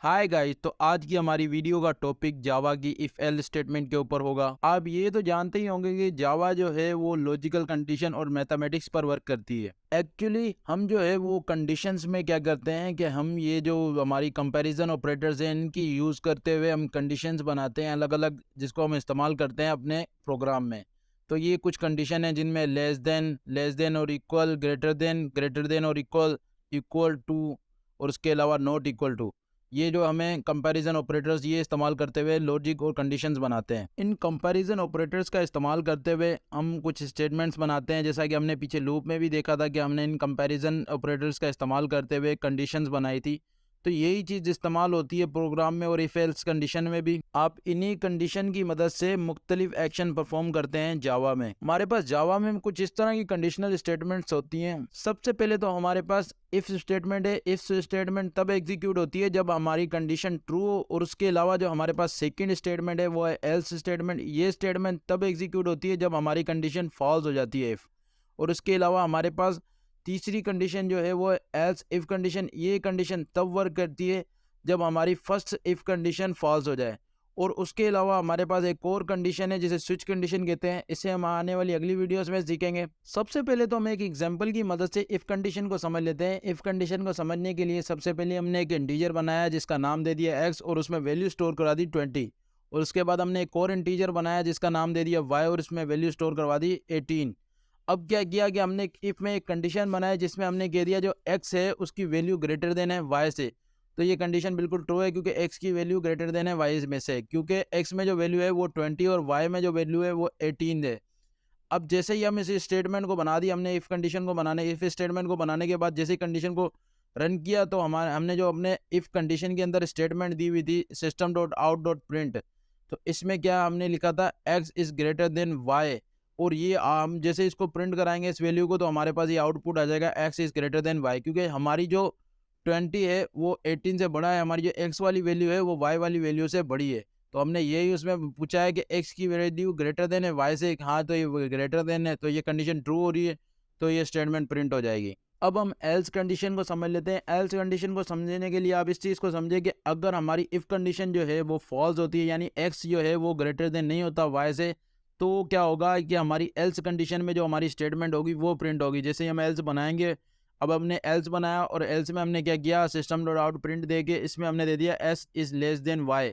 Hi guys, तो आज की हमारी वीडियो का टॉपिक जावा की इफ एल स्टेटमेंट के ऊपर होगा। आप ये तो जानते ही होंगे कि जावा जो है वो लॉजिकल कंडीशन और मैथमेटिक्स पर वर्क करती है। एक्चुअली हम जो है वो कंडीशंस में क्या करते हैं कि हम ये जो हमारी कंपैरिजन ऑपरेटर्स हैं इनकी यूज़ करते हुए हम कंडीशंस बनाते हैं अलग अलग, जिसको हम इस्तेमाल करते हैं अपने प्रोग्राम में। तो ये कुछ कंडीशन है जिनमें लेस देन और इक्वल, ग्रेटर देन और इक्वल, इक्वल टू, और उसके अलावा नॉट इक्वल टू। ये जो हमें कंपैरिजन ऑपरेटर्स ये इस्तेमाल करते हुए लॉजिक और कंडीशंस बनाते हैं। इन कंपैरिजन ऑपरेटर्स का इस्तेमाल करते हुए हम कुछ स्टेटमेंट्स बनाते हैं, जैसा कि हमने पीछे लूप में भी देखा था कि हमने इन कंपैरिजन ऑपरेटर्स का इस्तेमाल करते हुए कंडीशंस बनाई थी। तो यही चीज़ इस्तेमाल होती है प्रोग्राम में और इफ एल्स कंडीशन में भी। आप इन्हीं कंडीशन की मदद से मुख्तलिफ एक्शन परफॉर्म करते हैं जावा में। हमारे पास जावा में कुछ इस तरह की कंडीशनल स्टेटमेंट्स होती हैं। सबसे पहले तो हमारे पास इफ स्टेटमेंट है। इफ स्टेटमेंट तब एग्जीक्यूट होती है जब हमारी कंडीशन ट्रू हो, और उसके अलावा जो हमारे पास सेकंड स्टेटमेंट है वो है एल्स स्टेटमेंट। ये स्टेटमेंट तब एग्जीक्यूट होती है जब हमारी कंडीशन फॉल्स हो जाती है इफ। और उसके अलावा हमारे पास तीसरी कंडीशन जो है वो है एल्स इफ कंडीशन। ये कंडीशन तब वर्क करती है जब हमारी फर्स्ट इफ कंडीशन फॉल्स हो जाए। और उसके अलावा हमारे पास एक और कंडीशन है जिसे स्विच कंडीशन कहते हैं। इसे हम आने वाली अगली वीडियोस में सीखेंगे। सबसे पहले तो हम एक एग्जांपल की मदद से इफ कंडीशन को समझ लेते हैं। इफ कंडीशन को समझने के लिए सबसे पहले हमने एक इंटीजर बनाया जिसका नाम दे दिया एक्स और उसमें वैल्यू स्टोर करा दी 20। और उसके बाद हमने एक और इंटीजर बनाया जिसका नाम दे दिया वाई और इसमें वैल्यू स्टोर करवा दी 18। अब क्या किया कि हमने इफ में एक कंडीशन बनाया जिसमें हमने कह दिया जो एक्स है उसकी वैल्यू ग्रेटर देन है वाई से। तो ये कंडीशन बिल्कुल ट्रू है क्योंकि एक्स की वैल्यू ग्रेटर देन है वाई में से, क्योंकि एक्स में जो वैल्यू है वो 20 और वाई में जो वैल्यू है वो 18 है। अब जैसे ही हम इस स्टेटमेंट को बना दी, हमने इफ कंडीशन को बनाने इफ स्टेटमेंट को बनाने के बाद जैसे ही कंडीशन को रन किया तो हमने जो अपने इफ कंडीशन के अंदर स्टेटमेंट दी हुई थी system dot out dot print, तो इसमें क्या हमने लिखा था X is greater than Y. और ये हम जैसे इसको प्रिंट कराएंगे इस वैल्यू को तो हमारे पास ये आउटपुट आ जाएगा X is greater than Y, क्योंकि हमारी जो 20 है वो 18 से बड़ा है, हमारी जो एक्स वाली वैल्यू है वो वाई वाली वैल्यू से बड़ी है। तो हमने यही उसमें पूछा है कि एक्स की वैल्यू ग्रेटर देन है वाई से, हाँ तो ये ग्रेटर देन है, तो ये कंडीशन ट्रू हो रही है, तो ये स्टेटमेंट प्रिंट हो जाएगी। अब हम एल्स कंडीशन को समझ लेते हैं। एल्स कंडीशन को समझने के लिए आप इस चीज़ को समझे कि अगर हमारी इफ़ कंडीशन जो है वो फॉल्स होती है, यानी एक्स जो है वो ग्रेटर देन नहीं होता वाई से, तो क्या होगा कि हमारी एल्स कंडीशन में जो हमारी स्टेटमेंट होगी वो प्रिंट होगी। जैसे ही हम एल्स बनाएंगे, अब हमने एल्स बनाया और एल्स में हमने क्या किया सिस्टम डॉट आउट प्रिंट दे के इसमें हमने दे दिया X is less than Y.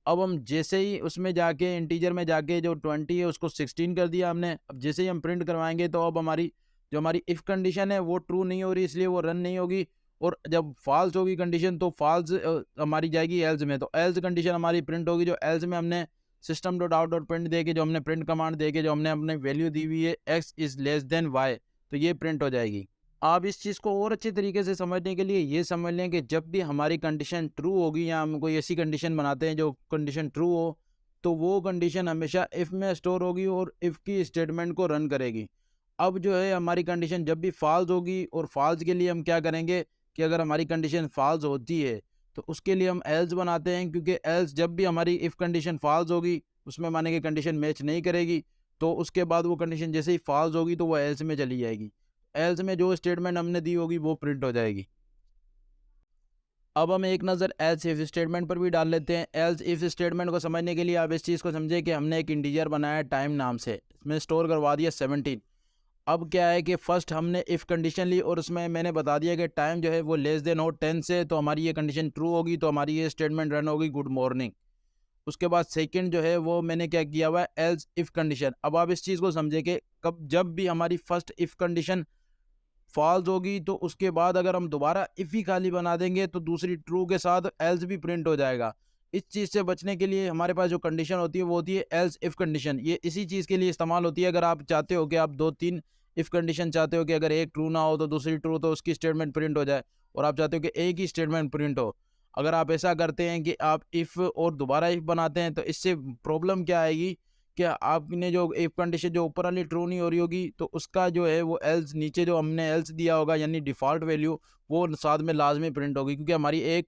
अब हम जैसे ही उसमें जाके इंटीजर में जाके जो 20 है उसको 16 कर दिया हमने। अब जैसे ही हम प्रिंट करवाएंगे तो अब हमारी इफ़ कंडीशन है वो ट्रू नहीं हो रही, इसलिए वो रन नहीं होगी। और जब फॉल्स होगी कंडीशन तो फॉल्स हमारी जाएगी एल्स में, तो एल्स कंडीशन हमारी प्रिंट होगी। जो एल्स में हमने system dot out dot print दे के जो हमने प्रिंट कमांड दे के जो हमने अपने वैल्यू दी हुई है X is less than Y, तो ये प्रिंट हो जाएगी। आप इस चीज़ को और अच्छे तरीके से समझने के लिए ये समझ लें कि जब भी हमारी कंडीशन ट्रू होगी या हम कोई ऐसी कंडीशन बनाते हैं जो कंडीशन ट्रू हो, तो वो कंडीशन हमेशा इफ़ में स्टोर होगी और इफ़ की स्टेटमेंट को रन करेगी। अब जो है हमारी कंडीशन जब भी फॉल्स होगी, और फॉल्स के लिए हम क्या करेंगे कि अगर हमारी कंडीशन फॉल्स होती है तो उसके लिए हम एल्स बनाते हैं, क्योंकि एल्स जब भी हमारी इफ़ कंडीशन फॉल्स होगी उसमें माने कि कंडीशन मैच नहीं करेगी, तो उसके बाद वो कंडीशन जैसे ही फॉल्स होगी तो वो एल्स में चली जाएगी। एल्स में जो स्टेटमेंट हमने दी होगी वो प्रिंट हो जाएगी। अब हम एक नज़र एल्स इफ स्टेटमेंट पर भी डाल लेते हैं। एल्स इफ स्टेटमेंट को समझने के लिए आप इस चीज़ को समझे कि हमने एक इंटीजर बनाया टाइम नाम से, इसमें स्टोर करवा दिया 17। अब क्या है कि फर्स्ट हमने इफ़ कंडीशन ली और उसमें मैंने बता दिया कि टाइम जो है वो लेस देन हो 10 से, तो हमारी ये कंडीशन ट्रू होगी, तो हमारी ये स्टेटमेंट रन होगी गुड मॉर्निंग। उसके बाद सेकंड जो है वो मैंने क्या किया हुआ है एल्स इफ़ कंडीशन। अब आप इस चीज़ को समझे कि कब जब भी हमारी फर्स्ट इफ़ कंडीशन फॉल्स होगी तो उसके बाद अगर हम दोबारा इफ़ ही खाली बना देंगे तो दूसरी ट्रू के साथ एल्स भी प्रिंट हो जाएगा। इस चीज़ से बचने के लिए हमारे पास जो कंडीशन होती है वो होती है एल्स इफ़ कंडीशन। ये इसी चीज़ के लिए इस्तेमाल होती है। अगर आप चाहते हो कि आप 2-3 इफ़ कंडीशन चाहते हो कि अगर एक ट्रू ना हो तो दूसरी ट्रू, तो उसकी स्टेटमेंट प्रिंट हो जाए, और आप चाहते हो कि एक ही स्टेटमेंट प्रिंट हो। अगर आप ऐसा करते हैं कि आप इफ़ और दोबारा इफ़ बनाते हैं तो इससे प्रॉब्लम क्या आएगी कि आपने जो इफ कंडीशन जो ऊपर वाली ट्रू नहीं हो रही होगी तो उसका जो है वो एल्स नीचे जो हमने एल्स दिया होगा यानी डिफ़ॉल्ट वैल्यू वो साथ में लाजमी प्रिंट होगी, क्योंकि हमारी एक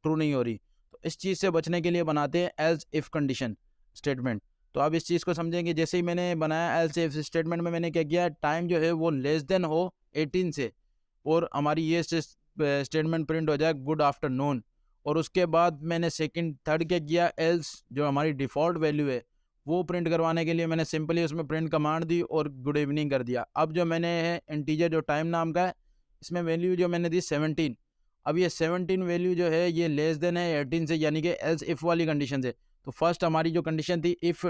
ट्रू नहीं हो रही। तो इस चीज़ से बचने के लिए बनाते हैं एल्स इफ कंडीशन स्टेटमेंट। तो आप इस चीज़ को समझेंगे। जैसे ही मैंने बनाया एल्स इफ स्टेटमेंट में मैंने क्या किया, टाइम जो है वो लेस देन हो 18 से, और हमारी ये स्टेटमेंट प्रिंट हो जाए गुड आफ्टरनून। और उसके बाद मैंने सेकंड थर्ड क्या किया, एल्स जो हमारी डिफ़ॉल्ट वैल्यू है वो प्रिंट करवाने के लिए मैंने सिंपली उसमें प्रिंट कमांड दी और गुड इवनिंग कर दिया। अब जो मैंने है इंटीजर जो टाइम नाम का है, इसमें वैल्यू जो मैंने दी 17। अब ये 17 वैल्यू जो है ये लेस देन है 18 से, यानी कि एल्स इफ़ वाली कंडीशन से। तो फर्स्ट हमारी जो कंडीशन थी इफ़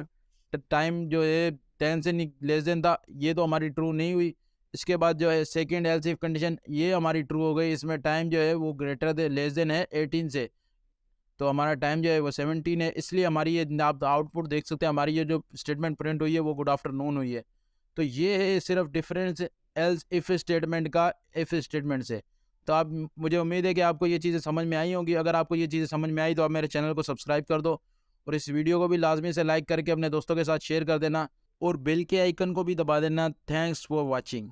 टाइम जो है 10 से लेस देन था, ये तो हमारी ट्रू नहीं हुई। इसके बाद जो है सेकंड एल्स इफ कंडीशन, ये हमारी ट्रू हो गई, इसमें टाइम जो है वो ग्रेटर दे लेस देन है 18 से, तो हमारा टाइम जो है वो 17 है। इसलिए हमारी ये आप आउटपुट देख सकते हैं, हमारी ये जो स्टेटमेंट प्रिंट हुई है वो गुड आफ्टरनून हुई है। तो ये है सिर्फ डिफरेंस एल्स इफ स्टेटमेंट का इफ स्टेटमेंट से। तो आप, मुझे उम्मीद है कि आपको ये चीज़ें समझ में आई होंगी। अगर आपको ये चीज़ें समझ में आई तो आप मेरे चैनल को सब्सक्राइब कर दो और इस वीडियो को भी लाजमी से लाइक करके अपने दोस्तों के साथ शेयर कर देना और बेल के आइकन को भी दबा देना। Thanks for watching.